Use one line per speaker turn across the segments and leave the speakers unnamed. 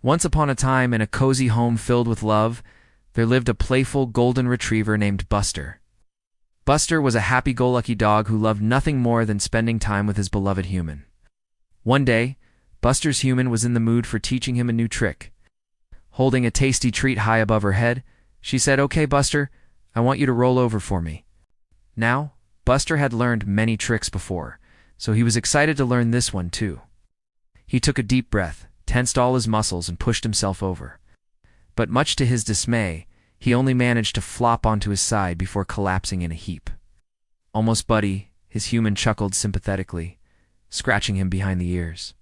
Once upon a time, in a cozy home filled with love, there lived a playful golden retriever named Buster. Buster was a happy-go-lucky dog who loved nothing more than spending time with his beloved human. One day, Buster's human was in the mood for teaching him a new trick. Holding a tasty treat high above her head, she said, "Okay, Buster, I want you to roll over for me." Now, Buster had learned many tricks before, so he was excited to learn this one too. He took a deep breath, tensed all his muscles, and pushed himself over. But much to his dismay, he only managed to flop onto his side before collapsing in a heap. "Almost, buddy," his human chuckled sympathetically, scratching him behind the ears.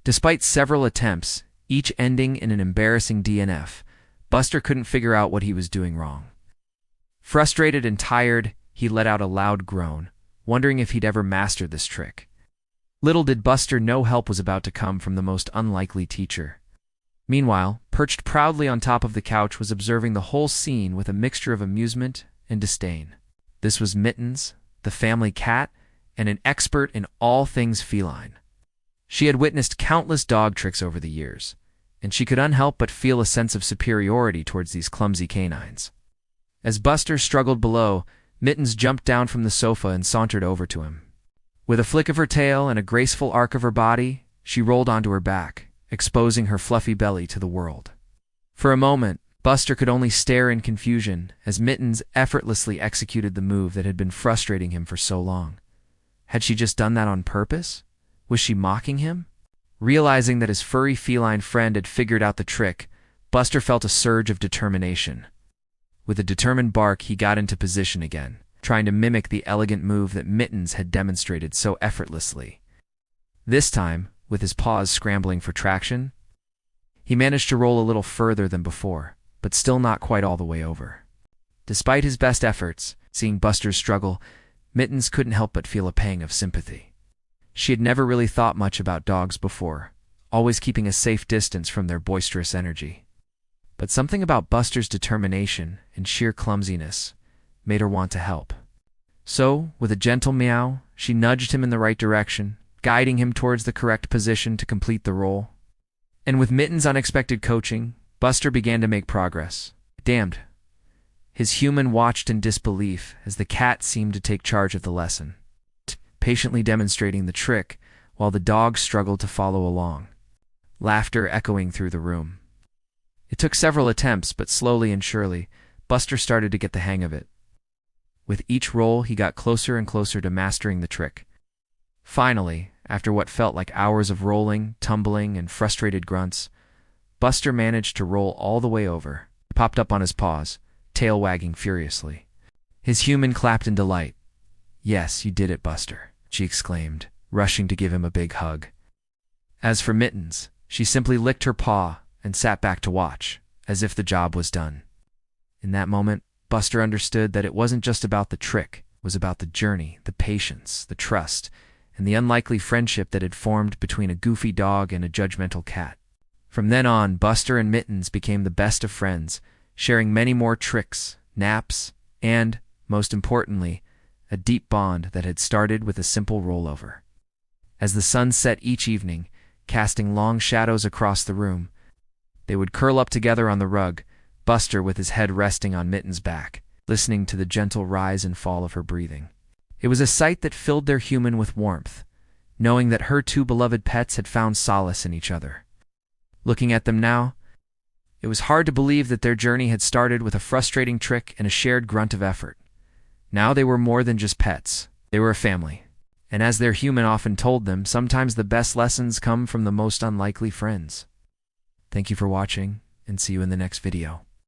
Despite several attempts, each ending in an embarrassing DNF, Buster couldn't figure out what he was doing wrong. Frustrated and tired, he let out a loud groan, wondering if he'd ever master this trick. Little did Buster know help was about to come from the most unlikely teacher. Meanwhile, perched proudly on top of the couch was observing the whole scene with a mixture of amusement and disdain. This was Mittens, the family cat, and an expert in all things feline. She had witnessed countless dog tricks over the years, and she could unhelp but feel a sense of superiority towards these clumsy canines. As Buster struggled below, Mittens jumped down from the sofa and sauntered over to him. With a flick of her tail and a graceful arc of her body, she rolled onto her back, exposing her fluffy belly to the world. For a moment, Buster could only stare in confusion as Mittens effortlessly executed the move that had been frustrating him for so long. Had she just done that on purpose? Was she mocking him? Realizing that his furry feline friend had figured out the trick, Buster felt a surge of determination. With a determined bark, he got into position again, trying to mimic the elegant move that Mittens had demonstrated so effortlessly. This time, with his paws scrambling for traction, he managed to roll a little further than before, but still not quite all the way over. Despite his best efforts, seeing Buster's struggle, Mittens couldn't help but feel a pang of sympathy. She had never really thought much about dogs before, always keeping a safe distance from their boisterous energy. But something about Buster's determination and sheer clumsiness made her want to help. So, with a gentle meow, she nudged him in the right direction, guiding him towards the correct position to complete the roll. And with Mittens' unexpected coaching, Buster began to make progress. Damned. His human watched in disbelief as the cat seemed to take charge of the lesson, patiently demonstrating the trick while the dog struggled to follow along, laughter echoing through the room. It took several attempts, but slowly and surely, Buster started to get the hang of it. With each roll, he got closer and closer to mastering the trick. Finally, after what felt like hours of rolling, tumbling, and frustrated grunts, Buster managed to roll all the way over. He popped up on his paws, tail wagging furiously. His human clapped in delight. "Yes, you did it, Buster," she exclaimed, rushing to give him a big hug. As for Mittens, she simply licked her paw and sat back to watch, as if the job was done. In that moment, Buster understood that it wasn't just about the trick, it was about the journey, the patience, the trust, and the unlikely friendship that had formed between a goofy dog and a judgmental cat. From then on, Buster and Mittens became the best of friends, sharing many more tricks, naps, and, most importantly, a deep bond that had started with a simple rollover. As the sun set each evening, casting long shadows across the room, they would curl up together on the rug, Buster with his head resting on Mittens' back, listening to the gentle rise and fall of her breathing. It was a sight that filled their human with warmth, knowing that her two beloved pets had found solace in each other. Looking at them now, it was hard to believe that their journey had started with a frustrating trick and a shared grunt of effort. Now they were more than just pets. They were a family. And as their human often told them, sometimes the best lessons come from the most unlikely friends. Thank you for watching, and see you in the next video.